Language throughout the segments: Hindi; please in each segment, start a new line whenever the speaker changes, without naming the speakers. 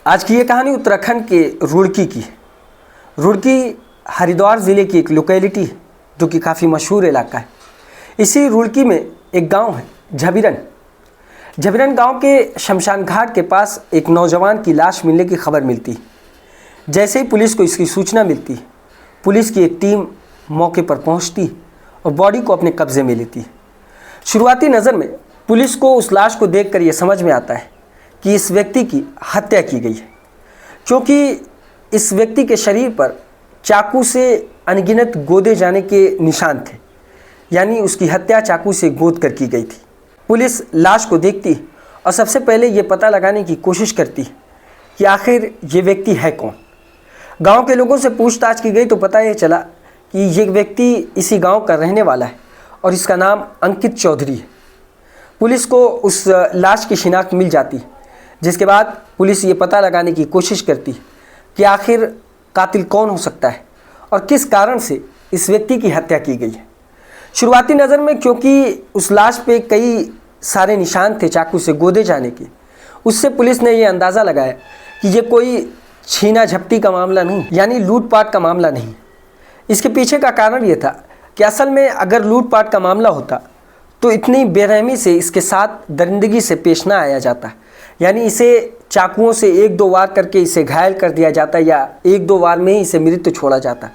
आज की ये कहानी उत्तराखंड के रुड़की की है। रुड़की हरिद्वार ज़िले की एक लोकेलिटी है जो कि काफ़ी मशहूर इलाका है। इसी रुड़की में एक गांव है झबीरन। झबीरन गांव के शमशान घाट के पास एक नौजवान की लाश मिलने की खबर मिलती है। जैसे ही पुलिस को इसकी सूचना मिलती है, पुलिस की एक टीम मौके पर पहुंचती है और बॉडी को अपने कब्जे में लेती है। शुरुआती नज़र में पुलिस को उस लाश को देखकर यह समझ में आता है कि इस व्यक्ति की हत्या की गई है, क्योंकि इस व्यक्ति के शरीर पर चाकू से अनगिनत गोदे जाने के निशान थे, यानी उसकी हत्या चाकू से गोद कर की गई थी। पुलिस लाश को देखती है और सबसे पहले ये पता लगाने की कोशिश करती है कि आखिर ये व्यक्ति है कौन। गांव के लोगों से पूछताछ की गई तो पता ये चला कि ये व्यक्ति इसी गांव का रहने वाला है और इसका नाम अंकित चौधरी है। पुलिस को उस लाश की शिनाख्त मिल जाती है, जिसके बाद पुलिस ये पता लगाने की कोशिश करती है कि आखिर कातिल कौन हो सकता है और किस कारण से इस व्यक्ति की हत्या की गई है। शुरुआती नज़र में क्योंकि उस लाश पे कई सारे निशान थे चाकू से गोदे जाने के, उससे पुलिस ने ये अंदाज़ा लगाया कि ये कोई छीना झपटी का मामला नहीं, यानी लूटपाट का मामला नहीं। इसके पीछे का कारण ये था कि असल में अगर लूटपाट का मामला होता तो इतनी बेरहमी से इसके साथ दरिंदगी से पेश ना आया जाता, यानी इसे चाकुओं से एक दो वार करके इसे घायल कर दिया जाता या एक दो वार में ही इसे मृत्यु छोड़ा जाता।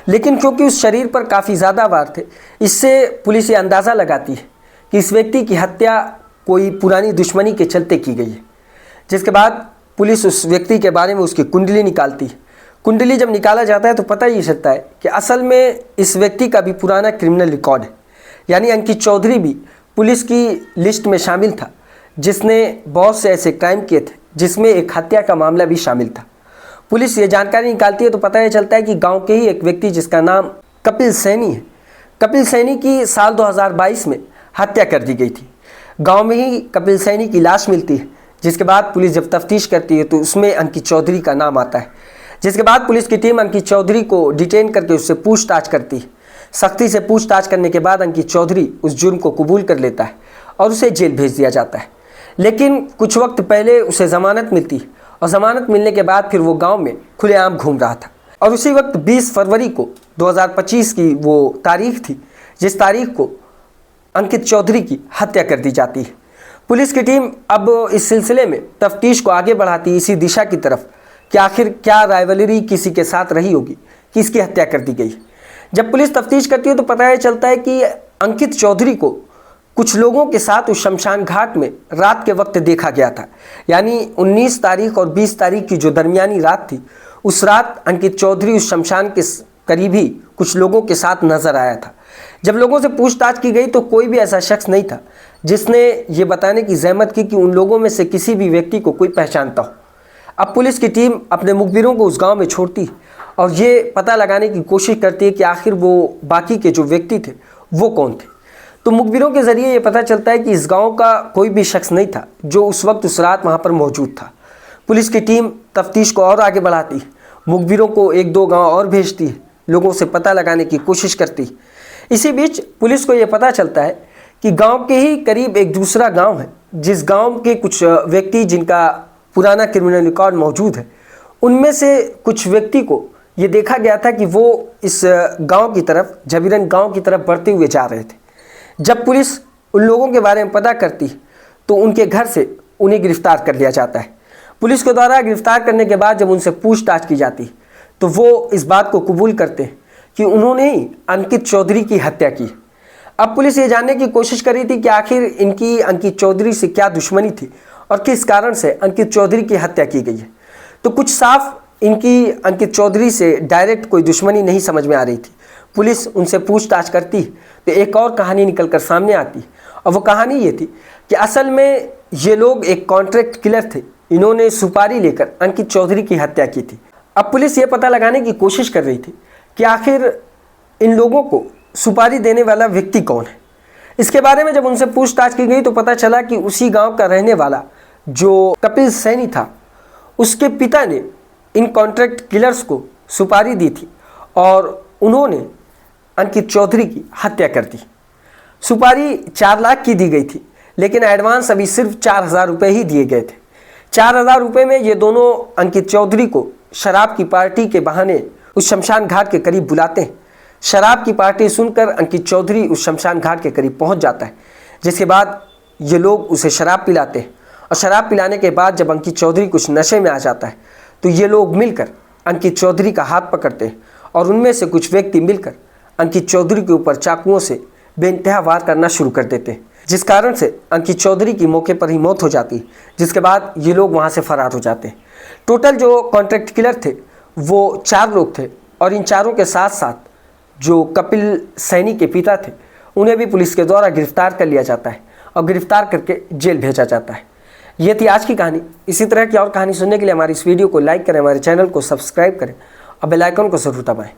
लेकिन क्योंकि उस शरीर पर काफ़ी ज़्यादा वार थे, इससे पुलिस ये अंदाज़ा लगाती है कि इस व्यक्ति की हत्या कोई पुरानी दुश्मनी के चलते की गई है। जिसके बाद पुलिस उस व्यक्ति के बारे में उसकी कुंडली निकालती है। कुंडली जब निकाला जाता है तो पता ही चलता है कि असल में इस व्यक्ति का भी पुराना क्रिमिनल रिकॉर्ड है, यानी अंकित चौधरी भी पुलिस की लिस्ट में शामिल था, जिसने बहुत से ऐसे क्राइम किए थे जिसमें एक हत्या का मामला भी शामिल था। पुलिस ये जानकारी निकालती है तो पता ये चलता है कि गांव के ही एक व्यक्ति जिसका नाम कपिल सैनी है, कपिल सैनी की साल 2022 में हत्या कर दी गई थी। गांव में ही कपिल सैनी की लाश मिलती है, जिसके बाद पुलिस जब तफ्तीश करती है तो उसमें अंकित चौधरी का नाम आता है। जिसके बाद पुलिस की टीम अंकित चौधरी को डिटेन करके उससे पूछताछ करती है। सख्ती से पूछताछ करने के बाद अंकित चौधरी उस जुर्म को कबूल कर लेता है और उसे जेल भेज दिया जाता है। लेकिन कुछ वक्त पहले उसे ज़मानत मिलती है और ज़मानत मिलने के बाद फिर वो गांव में खुलेआम घूम रहा था। और उसी वक्त 20 फरवरी को 2025 की वो तारीख थी जिस तारीख को अंकित चौधरी की हत्या कर दी जाती है। पुलिस की टीम अब इस सिलसिले में तफ्तीश को आगे बढ़ाती है इसी दिशा की तरफ कि आखिर क्या राइवलरी किसी के साथ रही होगी कि इसकी हत्या कर दी गई। जब पुलिस तफ्तीश करती है तो पता ये चलता है कि अंकित चौधरी को कुछ लोगों के साथ उस शमशान घाट में रात के वक्त देखा गया था, यानी 19 तारीख और 20 तारीख की जो दरमियानी रात थी, उस रात अंकित चौधरी उस शमशान के करीब ही कुछ लोगों के साथ नजर आया था। जब लोगों से पूछताछ की गई तो कोई भी ऐसा शख्स नहीं था जिसने ये बताने की जहमत की कि उन लोगों में से किसी भी व्यक्ति को कोई पहचानता हो। अब पुलिस की टीम अपने मुखबिरों को उस गांव में छोड़ती और ये पता लगाने की कोशिश करती है कि आखिर वो बाकी के जो व्यक्ति थे वो कौन थे। तो मुखबिरों के ज़रिए ये पता चलता है कि इस गांव का कोई भी शख्स नहीं था जो उस वक्त उस रात वहां पर मौजूद था। पुलिस की टीम तफ्तीश को और आगे बढ़ाती, मुखबिरों को एक दो गांव और भेजती, लोगों से पता लगाने की कोशिश करती। इसी बीच पुलिस को ये पता चलता है कि गांव के ही करीब एक दूसरा गांव है, जिस गांव के कुछ व्यक्ति जिनका पुराना क्रिमिनल रिकॉर्ड मौजूद है, उनमें से कुछ व्यक्ति को ये देखा गया था कि वो इस गांव की तरफ, झबीरन गांव की तरफ बढ़ते हुए जा रहे थे। जब पुलिस उन लोगों के बारे में पता करती तो उनके घर से उन्हें गिरफ्तार कर लिया जाता है। पुलिस के द्वारा गिरफ्तार करने के बाद जब उनसे पूछताछ की जाती तो वो इस बात को कबूल करते हैं कि उन्होंने ही अंकित चौधरी की हत्या की। अब पुलिस ये जानने की कोशिश कर रही थी कि आखिर इनकी अंकित चौधरी से क्या दुश्मनी थी और किस कारण से अंकित चौधरी की हत्या की गई है। तो कुछ साफ इनकी अंकित चौधरी से डायरेक्ट कोई दुश्मनी नहीं समझ में आ रही थी। पुलिस उनसे पूछताछ करती तो एक और कहानी निकल कर सामने आती और वो कहानी ये थी कि असल में ये लोग एक कॉन्ट्रैक्ट किलर थे। इन्होंने सुपारी लेकर अंकित चौधरी की हत्या की थी। अब पुलिस ये पता लगाने की कोशिश कर रही थी कि आखिर इन लोगों को सुपारी देने वाला व्यक्ति कौन है। इसके बारे में जब उनसे पूछताछ की गई तो पता चला कि उसी गांव का रहने वाला जो कपिल सैनी था, उसके पिता ने इन कॉन्ट्रैक्ट किलर्स को सुपारी दी थी और उन्होंने अंकित चौधरी की हत्या कर दी। सुपारी 4 लाख की दी गई थी, लेकिन एडवांस अभी सिर्फ 4,000 रुपये ही दिए गए थे। 4,000 रुपये में ये दोनों अंकित चौधरी को शराब की पार्टी के बहाने उस शमशान घाट के करीब बुलाते हैं। शराब की पार्टी सुनकर अंकित चौधरी उस शमशान घाट के करीब पहुंच जाता है, जिसके बाद ये लोग उसे शराब पिलाते हैं। और शराब पिलाने के बाद जब अंकित चौधरी कुछ नशे में आ जाता है तो ये लोग मिलकर अंकित चौधरी का हाथ पकड़ते हैं और उनमें से कुछ व्यक्ति मिलकर अंकित चौधरी के ऊपर चाकुओं से बेइंतहा वार करना शुरू कर देते हैं, जिस कारण से अंकित चौधरी की मौके पर ही मौत हो जाती है। जिसके बाद ये लोग वहाँ से फरार हो जाते हैं। टोटल जो कॉन्ट्रैक्ट किलर थे वो 4 लोग थे और इन चारों के साथ साथ जो कपिल सैनी के पिता थे उन्हें भी पुलिस के द्वारा गिरफ्तार कर लिया जाता है और गिरफ्तार करके जेल भेजा जाता है। ये थी आज की कहानी। इसी तरह की और कहानी सुनने के लिए हमारी इस वीडियो को लाइक करें, हमारे चैनल को सब्सक्राइब करें और बेल आइकन को जरूर दबाएं।